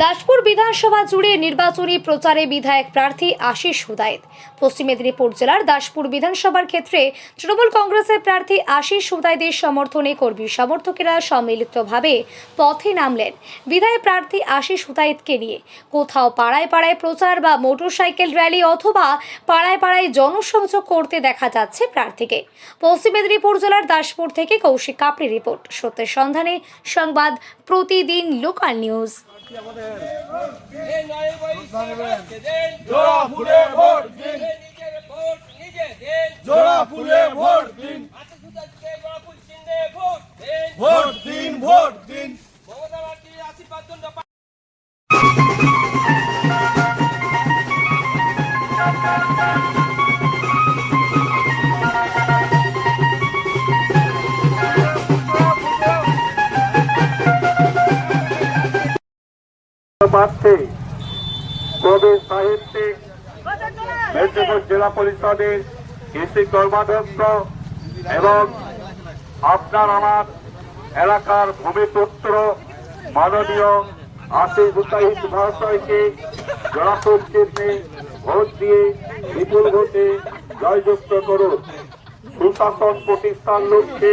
দাসপুর বিধানসভা জুড়ে নির্বাচনী প্রচারে বিধায়ক প্রার্থী আশিস হুদায়েত। পশ্চিম মেদিনীপুর জেলার দাসপুর বিধানসভার ক্ষেত্রে তৃণমূল কংগ্রেসের প্রার্থী আশিস হুদায়েতের সমর্থনে কর্মী সমর্থকেরা সম্মিলিতভাবে পথে নামলেন বিধায়ক প্রার্থী আশিস হুদায়েতকে নিয়ে। কোথাও পাড়ায় পাড়ায় প্রচার বা মোটরসাইকেল র্যালি অথবা পাড়ায় পাড়ায় জনসংযোগ করতে দেখা যাচ্ছে প্রার্থীকে। পশ্চিম মেদিনীপুর জেলার দাসপুর থেকে কৌশিক কাপড়ি রিপোর্ট, সত্যের সন্ধানে সংবাদ প্রতিদিন লোকাল নিউজ। কবি সাহিত্যিক মেদিনীপুর জেলা পরিষদের কৃষি কর্মাধ্যক্ষ এবং আপনার আমার এলাকার ভূমিপুত্র মাননীয় আশিস হুদায়েত মহাশয়কে জোড়াফুল চিহ্নে ভোট দিয়ে বিপুল ভোটে জয়যুক্ত করুন। সুশাসন প্রতিষ্ঠার লক্ষ্যে